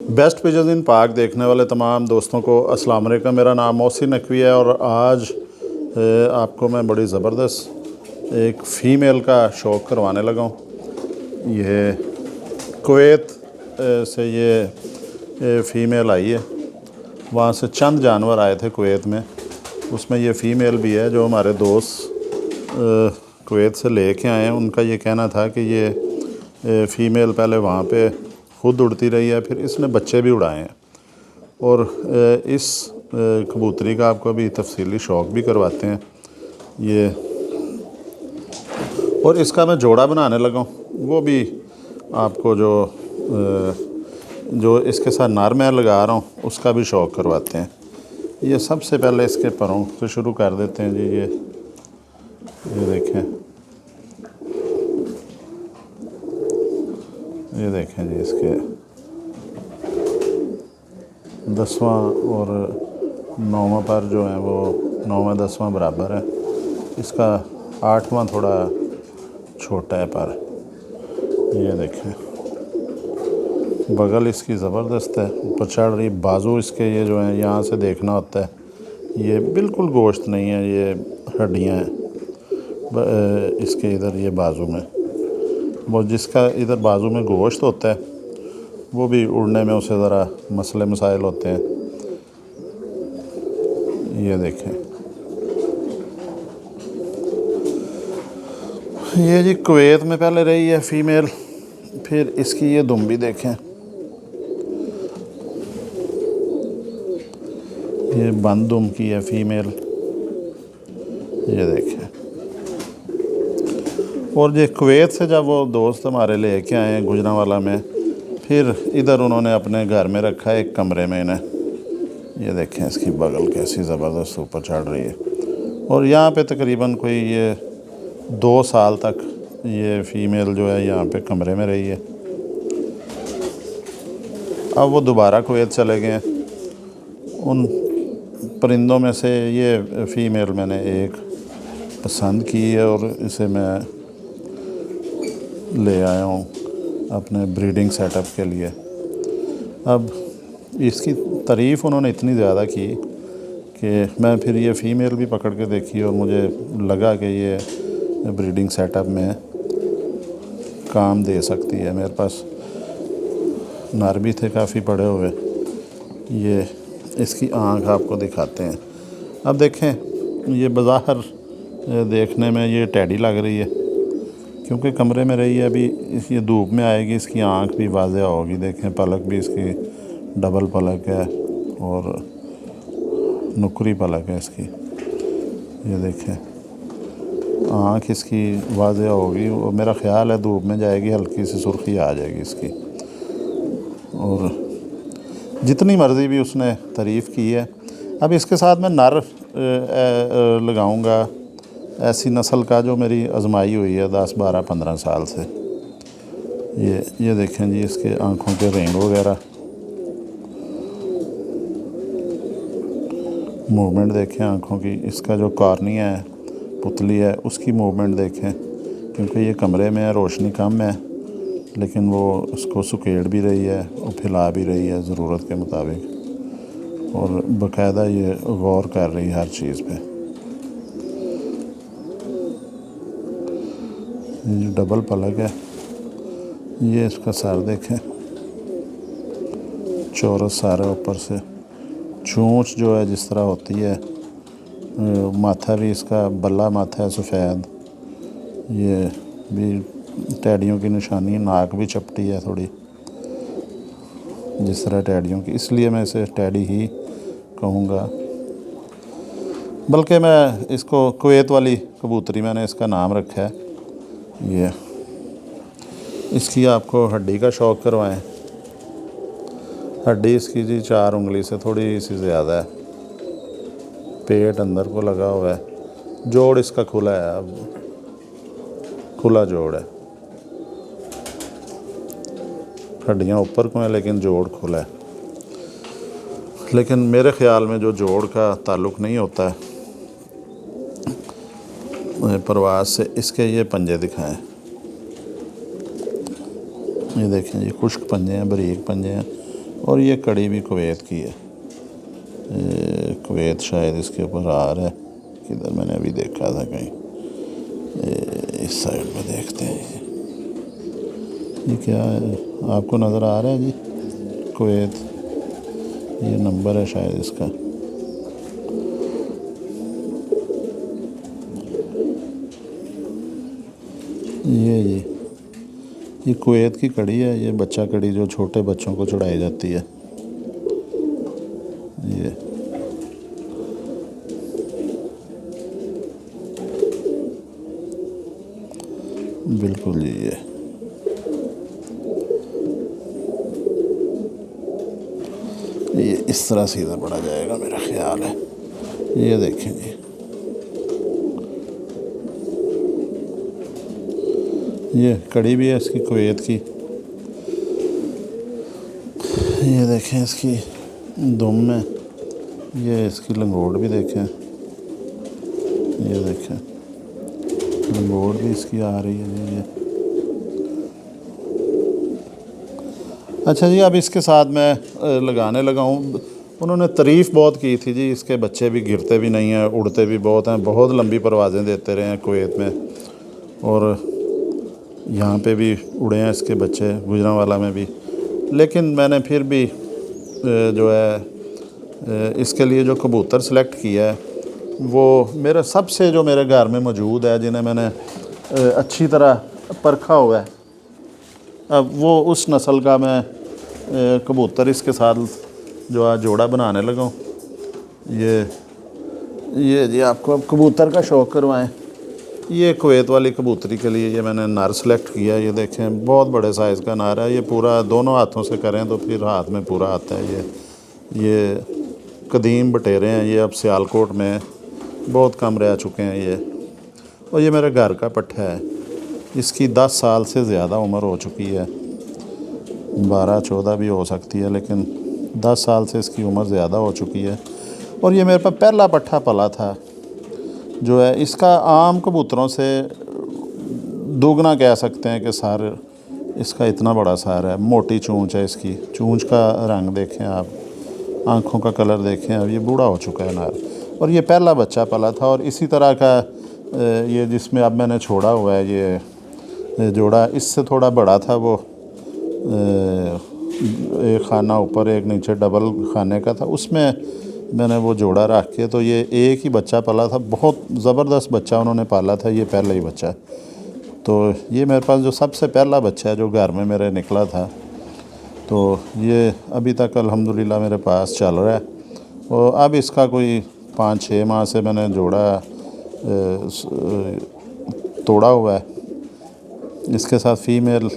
Best pigeons इन पाक देखने वाले तमाम दोस्तों को अस्सलाम वालेकुम। मेरा नाम मोहसिन नकवी है और आज आपको मैं बड़ी ज़बरदस्त एक फ़ीमेल का शौक़ करवाने लगा हूँ। ये कुवैत से ये फ़ीमेल आई है। वहाँ से चंद जानवर आए थे कुवैत में, उसमें ये फ़ीमेल भी है जो हमारे दोस्त कुवैत से ले कर आए हैं। उनका ये कहना था कि ये फ़ीमेल पहले वहाँ पे खुद उड़ती रही है, फिर इसने बच्चे भी उड़ाए हैं। और इस कबूतरी का आपको अभी तफसीली शौक़ भी करवाते हैं ये। और इसका मैं जोड़ा बनाने लगा हूँ, वो भी आपको जो इसके साथ नर मैं लगा रहा हूँ उसका भी शौक़ करवाते हैं। ये सबसे पहले इसके परों से शुरू कर देते हैं जी। ये देखें जी, इसके 10वां और 9वां पर जो है वो 9वां 10वां बराबर है। इसका 8वां थोड़ा छोटा है पर। ये देखें, बगल इसकी ज़बरदस्त है, ऊपर चढ़ रही। बाजू इसके ये जो हैं यहाँ से देखना होता है, ये बिल्कुल गोश्त नहीं है, ये हड्डियाँ हैं इसके इधर ये बाजू में। वो जिसका इधर बाजू में गोश्त होता है वो भी उड़ने में उसे ज़रा मसले मसाइल होते हैं। ये देखें, ये जी कुवैत में पहले रही है फ़ीमेल। फिर इसकी ये दुम भी देखें, ये बंद दुम की है फ़ीमेल। ये देखें। और ये कुवैत से जब वो दोस्त हमारे ले के आए हैं गुजरांवाला में, फिर इधर उन्होंने अपने घर में रखा है एक कमरे में इन्हें। ये देखें इसकी बगल कैसी ज़बरदस्त ऊपर चढ़ रही है। और यहाँ पे तकरीबन कोई ये 2 साल तक ये फ़ीमेल जो है यहाँ पे कमरे में रही है। अब वो दोबारा कुवैत चले गए हैं। उन परिंदों में से ये फ़ीमेल मैंने एक पसंद की है और इसे मैं ले आया हूँ अपने ब्रीडिंग सेटअप के लिए। अब इसकी तारीफ़ उन्होंने इतनी ज़्यादा की कि मैं फिर ये फ़ीमेल भी पकड़ के देखी और मुझे लगा कि ये ब्रीडिंग सेटअप में काम दे सकती है। मेरे पास नर भी थे काफ़ी पड़े हुए। ये इसकी आँख आपको दिखाते हैं। अब देखें, ये बज़ाहिर देखने में ये टैडी लग रही है क्योंकि कमरे में रही है। अभी ये धूप में आएगी, इसकी आँख भी वाज़ेह होगी। देखें, पलक भी इसकी डबल पलक है और नुकरी पलक है इसकी। ये देखें, आँख इसकी वाज़ेह होगी और मेरा ख़्याल है धूप में जाएगी हल्की सी सुर्खी आ जाएगी इसकी। और जितनी मर्ज़ी भी उसने तारीफ़ की है। अब इसके साथ मैं नर लगाऊंगा ऐसी नस्ल का जो मेरी आजमाई हुई है 10, 12, 15 साल से। ये देखें जी, इसके आँखों के रिंग वगैरह, मूवमेंट देखें आँखों की। इसका जो कॉर्निया है, पुतली है, उसकी मूवमेंट देखें। क्योंकि ये कमरे में है, रोशनी कम है, लेकिन वो उसको सुकेड़ भी रही है और फैला भी रही है ज़रूरत के मुताबिक। और बाकायदा ये गौर कर रही है हर चीज़ पे। ये डबल पलक है। ये इसका सर देखें, चौरस सर है ऊपर से। चोंच जो है जिस तरह होती है, माथा भी इसका बल्ला माथा है सफ़ेद। ये भी टैडियों की निशानी है। नाक भी चपटी है थोड़ी जिस तरह टैडियों की, इसलिए मैं इसे टैडी ही कहूँगा। बल्कि मैं इसको कुवैत वाली कबूतरी मैंने इसका नाम रखा है। ये इसकी आपको हड्डी का शौक़ करवाएं। हड्डी इसकी जी 4 उंगली से थोड़ी सी ज़्यादा है। पेट अंदर को लगा हुआ है। जोड़ इसका खुला है, अब खुला जोड़ है। हड्डियाँ ऊपर को हैं लेकिन जोड़ खुला है। लेकिन मेरे ख़्याल में जो जोड़ का ताल्लुक़ नहीं होता है परवाज़ से, इसके ये पंजे दिखाएं। ये देखें, ये खुश्क पंजे हैं, बारीक पंजे हैं और ये कड़ी भी कुवैत की है, कुवैत शायद इसके ऊपर आ रहा है, किधर मैंने अभी देखा था कहीं, इस साइड में देखते हैं। ये क्या है, आपको नज़र आ रहा है जी, कुवैत, ये नंबर है शायद इसका। ये कुवैत की कड़ी है, ये बच्चा कड़ी जो छोटे बच्चों को चढ़ाई जाती है। ये बिल्कुल जी, ये इस तरह से इधर बढ़ा जाएगा मेरा ख्याल है। ये देखें जी, ये कड़ी भी है इसकी कुवैत की। ये देखें इसकी दुम में, ये इसकी लंगोट भी देखें, ये देखें लंगोट भी इसकी आ रही है जी। ये अच्छा जी, अब इसके साथ मैं लगाने लगा हूँ। उन्होंने तारीफ़ बहुत की थी जी, इसके बच्चे भी गिरते भी नहीं हैं, उड़ते भी बहुत हैं, बहुत लंबी परवाज़ें देते रहे हैं कुवैत में, और यहाँ पे भी उड़े हैं इसके बच्चे, गुजरांवाला में भी। लेकिन मैंने फिर भी जो है इसके लिए जो कबूतर सेलेक्ट किया है वो मेरा सबसे, जो मेरे घर में मौजूद है, जिन्हें मैंने अच्छी तरह परखा हुआ है, अब वो उस नस्ल का मैं कबूतर इसके साथ जो है जोड़ा बनाने लगा हूँ। ये जी आपको अब कबूतर का शौक़ करवाएं। ये कुवैत वाली कबूतरी के लिए ये मैंने नर सेलेक्ट किया। ये देखें बहुत बड़े साइज़ का नर है, ये पूरा दोनों हाथों से करें तो फिर हाथ में पूरा आता है। ये कदीम बटेरे हैं, ये अब सियालकोट में बहुत कम रह चुके हैं ये। और ये मेरे घर का पट्ठा है, इसकी 10 साल से ज़्यादा उम्र हो चुकी है, 12-14 भी हो सकती है, लेकिन 10 साल से इसकी उम्र ज़्यादा हो चुकी है। और ये मेरे पास पहला पट्ठा पला था जो है, इसका आम कबूतरों से दोगुना कह सकते हैं कि सार इसका इतना बड़ा सार है। मोटी चूंच है इसकी, चूंच का रंग देखें आप, आँखों का कलर देखें। अब ये बूढ़ा हो चुका है नार, और ये पहला बच्चा पला था। और इसी तरह का ये जिसमें अब मैंने छोड़ा हुआ है ये जोड़ा, इससे थोड़ा बड़ा था वो, एक खाना ऊपर एक नीचे डबल खाने का था, उसमें मैंने वो जोड़ा रख के, तो ये एक ही बच्चा पला था। बहुत ज़बरदस्त बच्चा उन्होंने पाला था, ये पहला ही बच्चा। तो ये मेरे पास जो सबसे पहला बच्चा है जो घर में मेरे निकला था, तो ये अभी तक अल्हम्दुलिल्लाह मेरे पास चल रहा है। और अब इसका कोई 5-6 माह से मैंने जोड़ा तोड़ा हुआ है। इसके साथ फ़ीमेल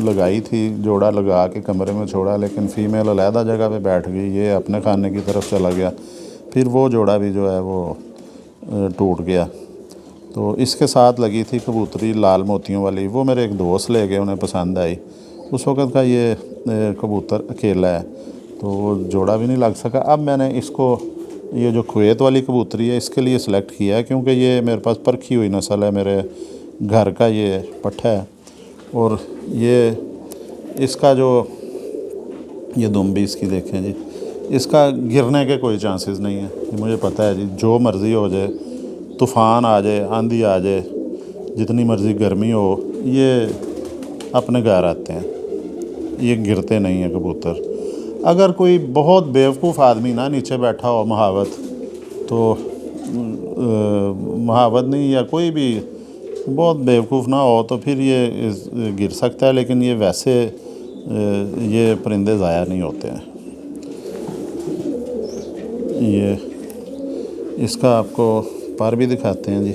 लगाई थी, जोड़ा लगा के कमरे में छोड़ा, लेकिन फ़ीमेल अलहदा जगह पे बैठ गई, ये अपने खाने की तरफ चला गया। फिर वो जोड़ा भी जो है वो टूट गया। तो इसके साथ लगी थी कबूतरी लाल मोतियों वाली, वो मेरे एक दोस्त ले गए, उन्हें पसंद आई। उस वक़्त का ये कबूतर अकेला है, तो वो जोड़ा भी नहीं लग सका। अब मैंने इसको, ये जो कुवैत वाली कबूतरी है, इसके लिए सेलेक्ट किया है, क्योंकि ये मेरे पास परखी हुई नस्ल है, मेरे घर का ये पट्ठा है। और ये इसका जो ये दुम भी इसकी देखें जी, इसका गिरने के कोई चांसेस नहीं है। ये मुझे पता है जी, जो मर्ज़ी हो जाए, तूफ़ान आ जाए, आंधी आ जाए, जितनी मर्ज़ी गर्मी हो, ये अपने घर आते हैं, ये गिरते नहीं हैं कबूतर। अगर कोई बहुत बेवकूफ़ आदमी ना नीचे बैठा हो, महावत, तो महावत नहीं, या कोई भी बहुत बेवकूफ़ ना हो, तो फिर ये गिर सकता है। लेकिन ये वैसे ये परिंदे ज़ाया नहीं होते हैं। ये इसका आपको पर भी दिखाते हैं जी,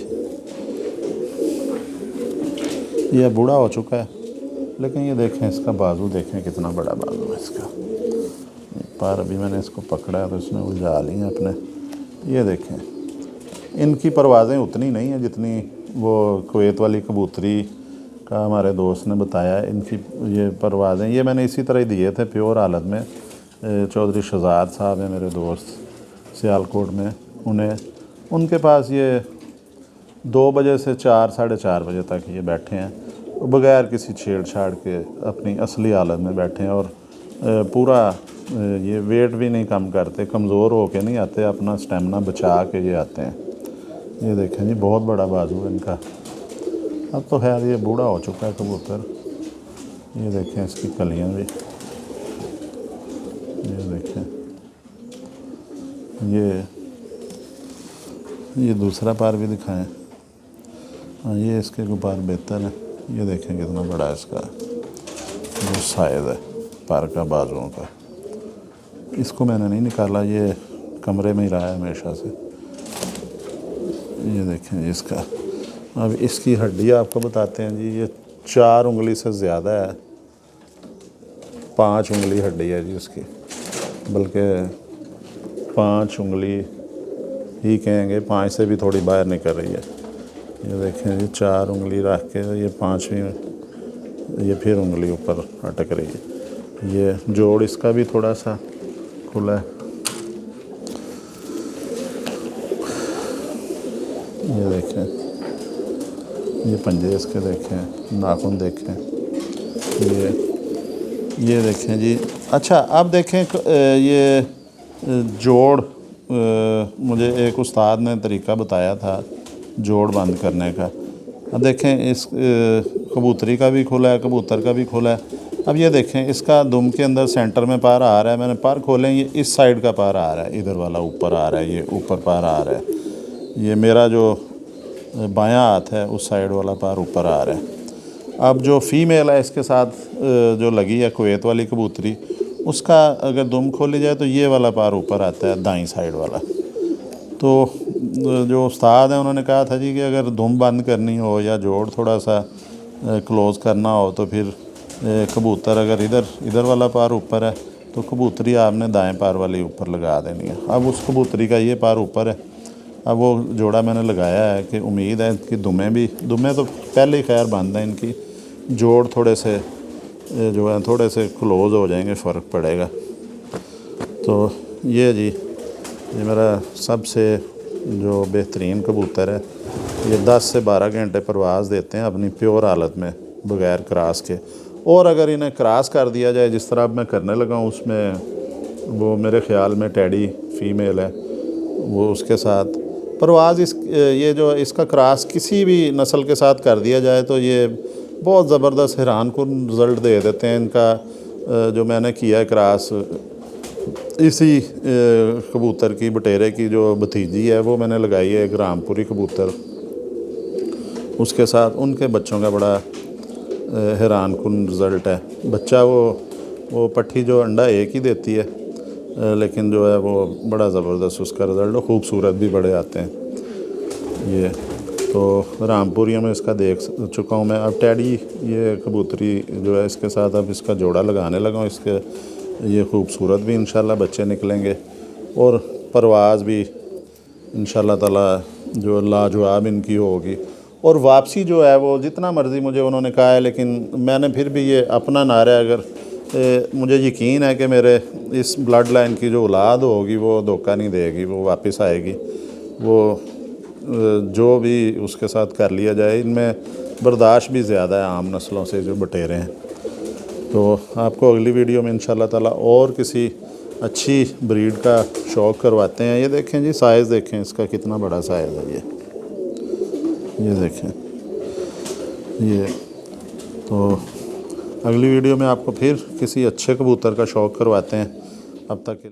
ये बूढ़ा हो चुका है, लेकिन ये देखें इसका बाजू देखें, कितना बड़ा बाजू है इसका। पर अभी मैंने इसको पकड़ा है तो इसने उलझा ली है अपने। ये देखें, इनकी परवाज़ें उतनी नहीं हैं जितनी वो कुवैत वाली कबूतरी का हमारे दोस्त ने बताया। इनकी ये परवाज़ें, ये मैंने इसी तरह ही दिए थे प्योर हालत में। चौधरी शहजाद साहब हैं मेरे दोस्त सियालकोट में, उनके पास ये 2 बजे से 4-4:30 बजे तक ये बैठे हैं, बग़ैर किसी छेड़छाड़ के अपनी असली हालत में बैठे हैं। और पूरा ये वेट भी नहीं कम करते, कमज़ोर होके नहीं आते, अपना स्टेमिना बचा के ये आते हैं। ये देखें जी, बहुत बड़ा बाजू है इनका। अब तो खैर ये बूढ़ा हो चुका है कबूतर। ये देखें इसकी कलियां भी, ये देखें। ये दूसरा पार भी दिखाएं। हाँ, ये इसके ऊपर बेहतर है। ये देखें कितना बड़ा है इसका जो साइज़ है पार का, बाजुओं का। इसको मैंने नहीं निकाला, ये कमरे में ही रहा है हमेशा से। ये देखें इसका। अब इसकी हड्डी आपको बताते हैं जी, ये 4 उंगली से ज़्यादा है, 5 उंगली हड्डी है जी उसकी, बल्कि 5 उंगली ही कहेंगे, 5 से भी थोड़ी बाहर निकल रही है। ये देखें जी, 4 उंगली रख के ये 5वीं, ये फिर उंगली ऊपर अटक रही है। ये जोड़ इसका भी थोड़ा सा खुला है। ये देखें, ये पंजे इसके देखें, नाखून देखें। ये देखें जी। अच्छा, अब देखें ये जोड़, मुझे एक उस्ताद ने तरीका बताया था जोड़ बंद करने का। अब देखें, इस कबूतरी का भी खुला है, कबूतर का भी खुला है। अब ये देखें, इसका दुम के अंदर सेंटर में पार आ रहा है। मैंने पार खोले, ये इस साइड का पार आ रहा है, इधर वाला ऊपर आ रहा है, ये ऊपर पार आ रहा है। ये मेरा जो बायां हाथ है उस साइड वाला पार ऊपर आ रहा है। अब जो फ़ीमेल है इसके साथ जो लगी है कुवैत वाली कबूतरी, उसका अगर दुम खोली जाए तो ये वाला पार ऊपर आता है, दाईं साइड वाला। तो जो उस्ताद हैं उन्होंने कहा था जी कि अगर दुम बंद करनी हो या जोड़ थोड़ा सा क्लोज़ करना हो तो फिर कबूतर अगर इधर वाला पार ऊपर है तो कबूतरी आपने दाएं पार वाली ऊपर लगा देनी है। अब उस कबूतरी का ये पार ऊपर है। अब वो जोड़ा मैंने लगाया है कि उम्मीद है कि दुमें तो पहले ही खैर बंद है, इनकी जोड़ थोड़े से जो है थोड़े से क्लोज़ हो जाएंगे, फ़र्क पड़ेगा। तो ये जी, ये मेरा सबसे जो बेहतरीन कबूतर है। ये 10 से 12 घंटे परवाज़ देते हैं अपनी प्योर हालत में, बग़ैर क्रॉस के। और अगर इन्हें क्रॉस कर दिया जाए जिस तरह अब मैं करने लगा हूँ, उसमें वो मेरे ख़्याल में टेडी फ़ीमेल है, वो उसके साथ परवाज़ ये जो इसका क्रॉस किसी भी नस्ल के साथ कर दिया जाए तो ये बहुत ज़बरदस्त हैरानकुन रिज़ल्ट दे देते हैं। इनका जो मैंने किया है क्रॉस, इसी कबूतर की, बटेरे की जो भतीजी है, वो मैंने लगाई है एक रामपुरी कबूतर, उसके साथ उनके बच्चों का बड़ा हैरानकुन रिज़ल्ट है। बच्चा वो पट्ठी जो अंडा एक ही देती है, लेकिन जो है वो बड़ा ज़बरदस्त उसका रिज़ल्ट, खूबसूरत भी बड़े आते हैं। ये तो रामपुरियों में इसका देख चुका हूँ मैं। अब टेडी ये कबूतरी जो है, इसके साथ अब इसका जोड़ा लगाने लगा हूँ। इसके ये खूबसूरत भी इंशाल्लाह बच्चे निकलेंगे और परवाज़ भी इंशाल्लाह ताला जो लाजवाब इनकी होगी। और वापसी जो है वो जितना मर्ज़ी मुझे उन्होंने कहा है, लेकिन मैंने फिर भी ये अपना नारा, अगर मुझे यकीन है कि मेरे इस ब्लड लाइन की जो औलाद होगी वो धोखा नहीं देगी, वो वापस आएगी। वो जो भी उसके साथ कर लिया जाए, इनमें बर्दाश्त भी ज़्यादा है आम नस्लों से जो बटेरे हैं। तो आपको अगली वीडियो में इंशाल्लाह ताला और किसी अच्छी ब्रीड का शौक़ करवाते हैं। ये देखें जी, साइज़ देखें इसका, कितना बड़ा साइज़ है ये देखें ये। तो अगली वीडियो में आपको फिर किसी अच्छे कबूतर का शौक़ करवाते हैं। अब तक